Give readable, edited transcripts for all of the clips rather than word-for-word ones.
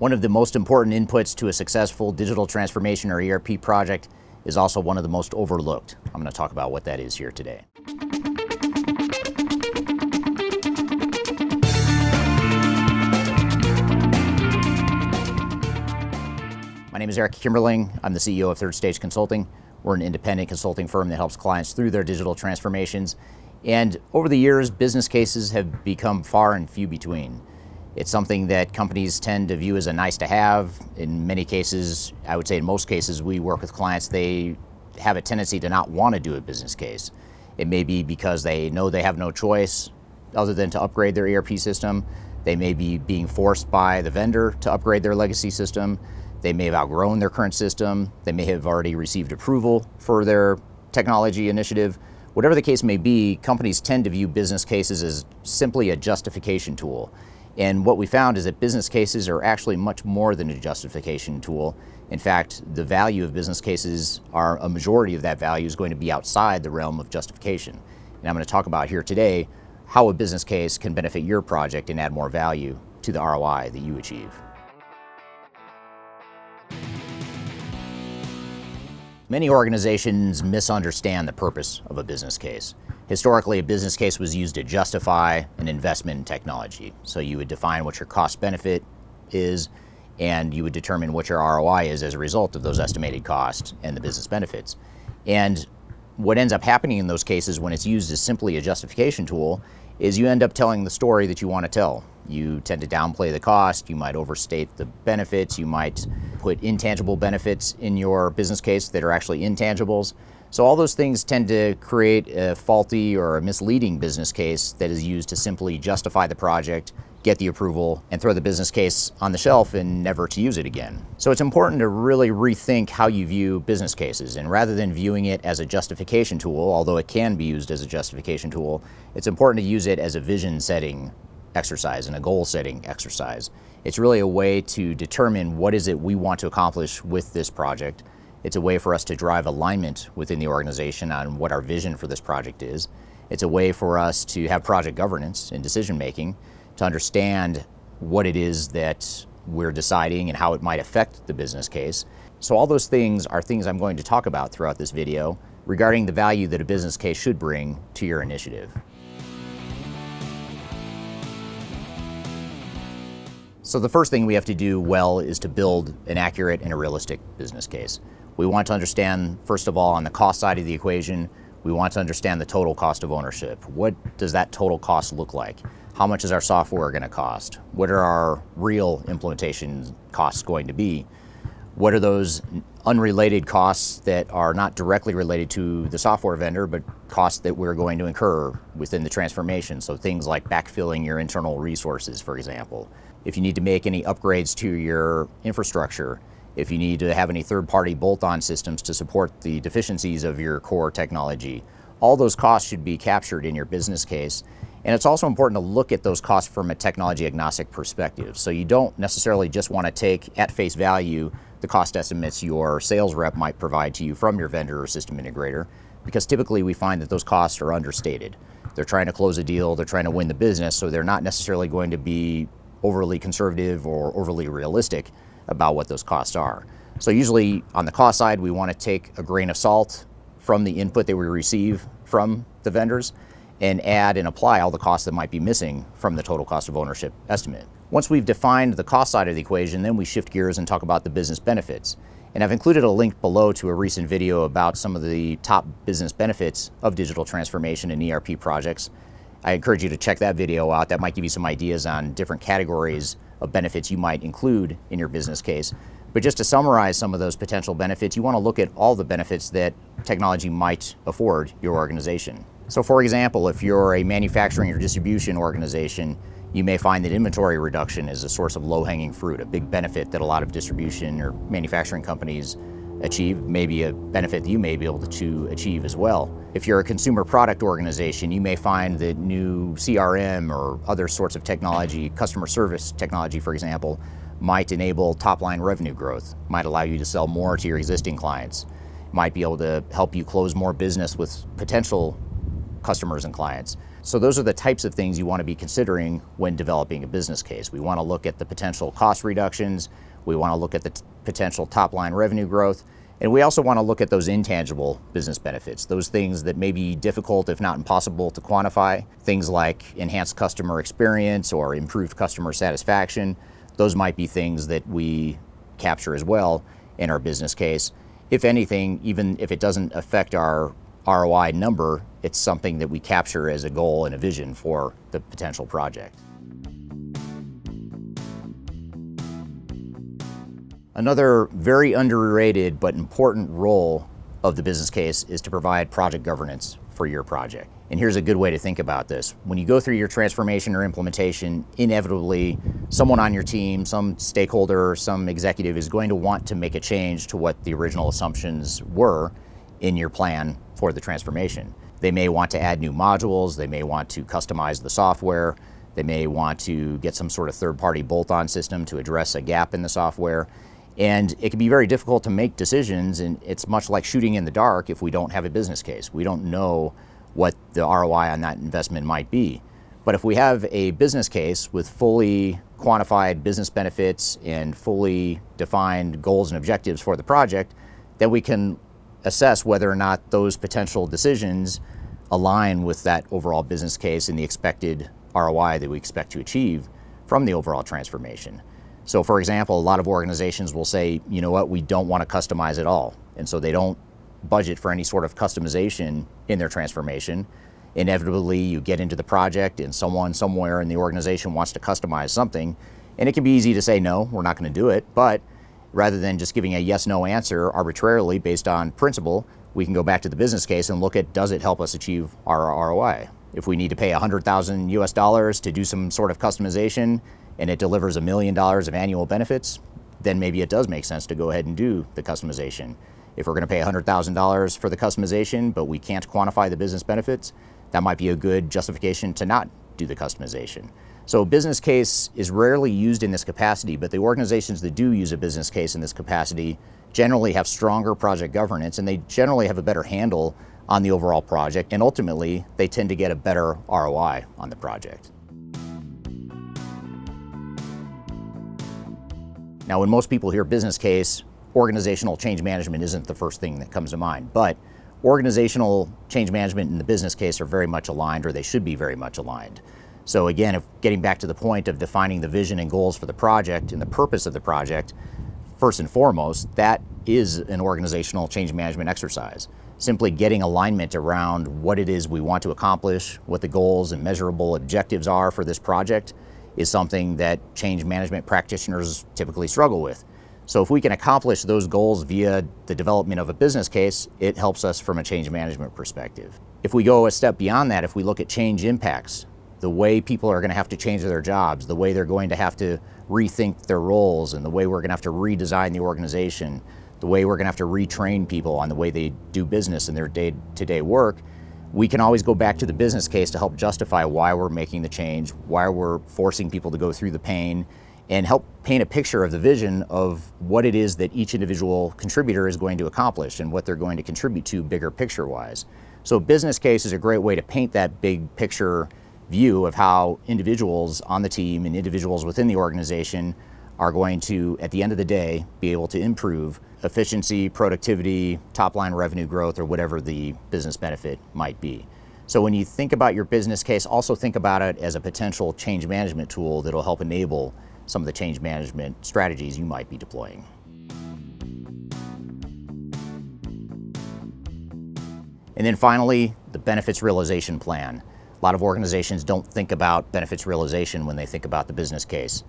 One of the most important inputs to a successful digital transformation or ERP project is also one of the most overlooked. I'm going to talk about what that is here today. My name is Eric Kimberling. I'm the CEO of Third Stage Consulting. We're an independent consulting firm that helps clients through their digital transformations. And over the years, business cases have become far and few between. It's something that companies tend to view as a nice to have. In many cases, I would say in most cases, we work with clients, they have a tendency to not want to do a business case. It may be because they know they have no choice other than to upgrade their ERP system. They may be being forced by the vendor to upgrade their legacy system. They may have outgrown their current system. They may have already received approval for their technology initiative. Whatever the case may be, companies tend to view business cases as simply a justification tool. And what we found is that business cases are actually much more than a justification tool. In fact, the value of business cases a majority of that value is going to be outside the realm of justification. And I'm going to talk about here today how a business case can benefit your project and add more value to the ROI that you achieve. Many organizations misunderstand the purpose of a business case. Historically, a business case was used to justify an investment in technology. So you would define what your cost benefit is, and you would determine what your ROI is as a result of those estimated costs and the business benefits. And what ends up happening in those cases when it's used as simply a justification tool is you end up telling the story that you want to tell. You tend to downplay the cost, you might overstate the benefits, you might put intangible benefits in your business case that are actually intangibles. So all those things tend to create a faulty or a misleading business case that is used to simply justify the project, get the approval, and throw the business case on the shelf and never to use it again. So it's important to really rethink how you view business cases. And rather than viewing it as a justification tool, although it can be used as a justification tool, it's important to use it as a vision setting exercise and a goal setting exercise. It's really a way to determine what is it we want to accomplish with this project. It's a way for us to drive alignment within the organization on what our vision for this project is. It's a way for us to have project governance and decision making, to understand what it is that we're deciding and how it might affect the business case. So all those things are things I'm going to talk about throughout this video regarding the value that a business case should bring to your initiative. So the first thing we have to do well is to build an accurate and a realistic business case. We want to understand, first of all, on the cost side of the equation, we want to understand the total cost of ownership. What does that total cost look like? How much is our software going to cost? What are our real implementation costs going to be? What are those unrelated costs that are not directly related to the software vendor, but costs that we're going to incur within the transformation? So things like backfilling your internal resources, for example. If you need to make any upgrades to your infrastructure, if you need to have any third-party bolt-on systems to support the deficiencies of your core technology, all those costs should be captured in your business case. And it's also important to look at those costs from a technology agnostic perspective. So you don't necessarily just want to take at face value the cost estimates your sales rep might provide to you from your vendor or system integrator, because typically we find that those costs are understated. They're trying to close a deal, they're trying to win the business, so they're not necessarily going to be overly conservative or overly realistic about what those costs are. So usually on the cost side, we want to take a grain of salt from the input that we receive from the vendors and add and apply all the costs that might be missing from the total cost of ownership estimate. Once we've defined the cost side of the equation, then we shift gears and talk about the business benefits. And I've included a link below to a recent video about some of the top business benefits of digital transformation and ERP projects. I encourage you to check that video out. That might give you some ideas on different categories of benefits you might include in your business case. But just to summarize some of those potential benefits, you want to look at all the benefits that technology might afford your organization. So for example, if you're a manufacturing or distribution organization, you may find that inventory reduction is a source of low-hanging fruit, a big benefit that a lot of distribution or manufacturing companies achieve, maybe a benefit that you may be able to achieve as well. If you're a consumer product organization, you may find that new CRM or other sorts of technology, customer service technology, for example, might enable top-line revenue growth, might allow you to sell more to your existing clients, might be able to help you close more business with potential customers and clients. So those are the types of things you want to be considering when developing a business case. We want to look at the potential cost reductions, we want to look at the potential top-line revenue growth, and we also want to look at those intangible business benefits, those things that may be difficult, if not impossible, to quantify, things like enhanced customer experience or improved customer satisfaction. Those might be things that we capture as well in our business case. If anything, even if it doesn't affect our ROI number, it's something that we capture as a goal and a vision for the potential project. Another very underrated but important role of the business case is to provide project governance for your project. And here's a good way to think about this. When you go through your transformation or implementation, inevitably someone on your team, some stakeholder, some executive is going to want to make a change to what the original assumptions were in your plan for the transformation. They may want to add new modules, they may want to customize the software, they may want to get some sort of third-party bolt-on system to address a gap in the software. And it can be very difficult to make decisions, and it's much like shooting in the dark if we don't have a business case. We don't know what the ROI on that investment might be. But if we have a business case with fully quantified business benefits and fully defined goals and objectives for the project, then we can assess whether or not those potential decisions align with that overall business case and the expected ROI that we expect to achieve from the overall transformation. So for example, a lot of organizations will say, you know what, we don't want to customize at all. And so they don't budget for any sort of customization in their transformation. Inevitably, you get into the project and someone somewhere in the organization wants to customize something. And it can be easy to say, no, we're not going to do it. But rather than just giving a yes-no answer arbitrarily based on principle, we can go back to the business case and look at, does it help us achieve our ROI? If we need to pay $100,000 US to do some sort of customization, and it delivers $1 million of annual benefits, then maybe it does make sense to go ahead and do the customization. If we're going to pay $100,000 for the customization, but we can't quantify the business benefits, that might be a good justification to not do the customization. So a business case is rarely used in this capacity, but the organizations that do use a business case in this capacity generally have stronger project governance, and they generally have a better handle on the overall project, and ultimately they tend to get a better ROI on the project. Now, when most people hear business case, organizational change management isn't the first thing that comes to mind, but organizational change management and the business case are very much aligned, or they should be very much aligned. So again, if getting back to the point of defining the vision and goals for the project and the purpose of the project, first and foremost, that is an organizational change management exercise. Simply getting alignment around what it is we want to accomplish, what the goals and measurable objectives are for this project, is something that change management practitioners typically struggle with. So if we can accomplish those goals via the development of a business case, it helps us from a change management perspective. If we go a step beyond that, if we look at change impacts, the way people are going to have to change their jobs, the way they're going to have to rethink their roles, and the way we're going to have to redesign the organization, the way we're going to have to retrain people on the way they do business in their day-to-day work, we can always go back to the business case to help justify why we're making the change, why we're forcing people to go through the pain, and help paint a picture of the vision of what it is that each individual contributor is going to accomplish and what they're going to contribute to bigger picture-wise. So business case is a great way to paint that big picture view of how individuals on the team and individuals within the organization are going to, at the end of the day, be able to improve efficiency, productivity, top-line revenue growth, or whatever the business benefit might be. So when you think about your business case, also think about it as a potential change management tool that will help enable some of the change management strategies you might be deploying. And then finally, the benefits realization plan. A lot of organizations don't think about benefits realization when they think about the business case.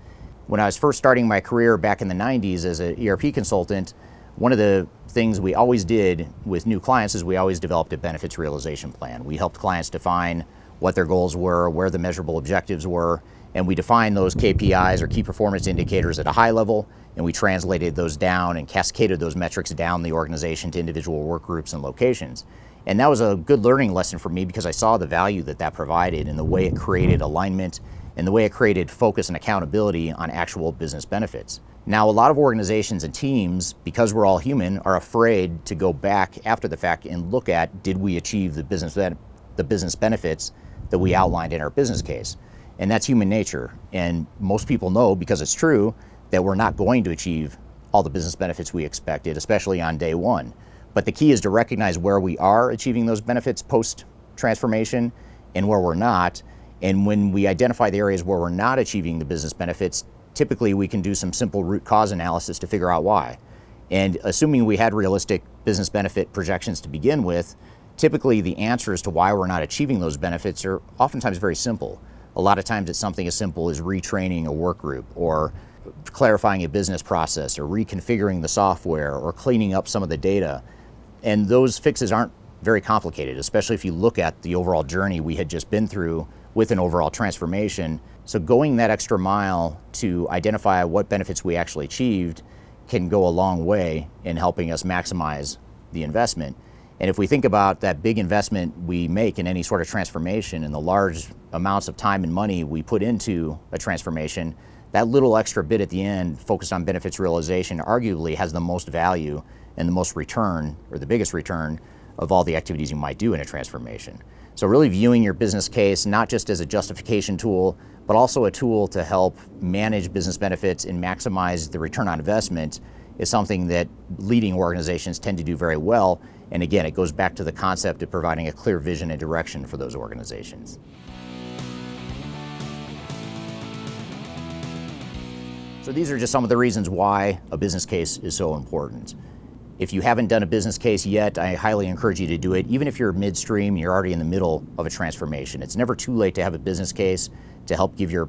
When I was first starting my career back in the 90s as an ERP consultant, one of the things we always did with new clients is we always developed a benefits realization plan. We helped clients define what their goals were, where the measurable objectives were, and we defined those KPIs or key performance indicators at a high level, and we translated those down and cascaded those metrics down the organization to individual work groups and locations. And that was a good learning lesson for me because I saw the value that that provided and the way it created alignment and the way it created focus and accountability on actual business benefits. Now, a lot of organizations and teams, because we're all human, are afraid to go back after the fact and look at, did we achieve the business the business benefits that we outlined in our business case. And that's human nature. And most people know, because it's true, that we're not going to achieve all the business benefits we expected, especially on day one. But the key is to recognize where we are achieving those benefits post-transformation and where we're not. And when we identify the areas where we're not achieving the business benefits, typically we can do some simple root cause analysis to figure out why. And assuming we had realistic business benefit projections to begin with, typically the answers to why we're not achieving those benefits are oftentimes very simple. A lot of times it's something as simple as retraining a work group, or clarifying a business process, or reconfiguring the software, or cleaning up some of the data. And those fixes aren't very complicated, especially if you look at the overall journey we had just been through with an overall transformation. So going that extra mile to identify what benefits we actually achieved can go a long way in helping us maximize the investment. And if we think about that big investment we make in any sort of transformation and the large amounts of time and money we put into a transformation, that little extra bit at the end focused on benefits realization arguably has the most value and the most return, or the biggest return, of all the activities you might do in a transformation. So really viewing your business case not just as a justification tool, but also a tool to help manage business benefits and maximize the return on investment is something that leading organizations tend to do very well. And again, it goes back to the concept of providing a clear vision and direction for those organizations. So these are just some of the reasons why a business case is so important. If you haven't done a business case yet, I highly encourage you to do it. Even if you're midstream, you're already in the middle of a transformation. It's never too late to have a business case to help give your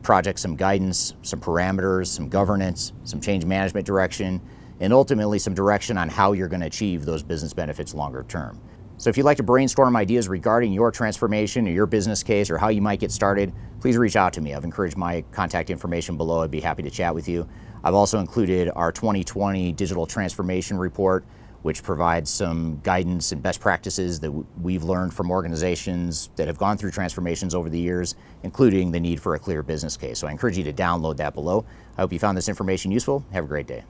project some guidance, some parameters, some governance, some change management direction, and ultimately some direction on how you're going to achieve those business benefits longer term. So if you'd like to brainstorm ideas regarding your transformation or your business case or how you might get started, please reach out to me. I've encouraged my contact information below. I'd be happy to chat with you. I've also included our 2020 Digital Transformation Report, which provides some guidance and best practices that we've learned from organizations that have gone through transformations over the years, including the need for a clear business case. So I encourage you to download that below. I hope you found this information useful. Have a great day.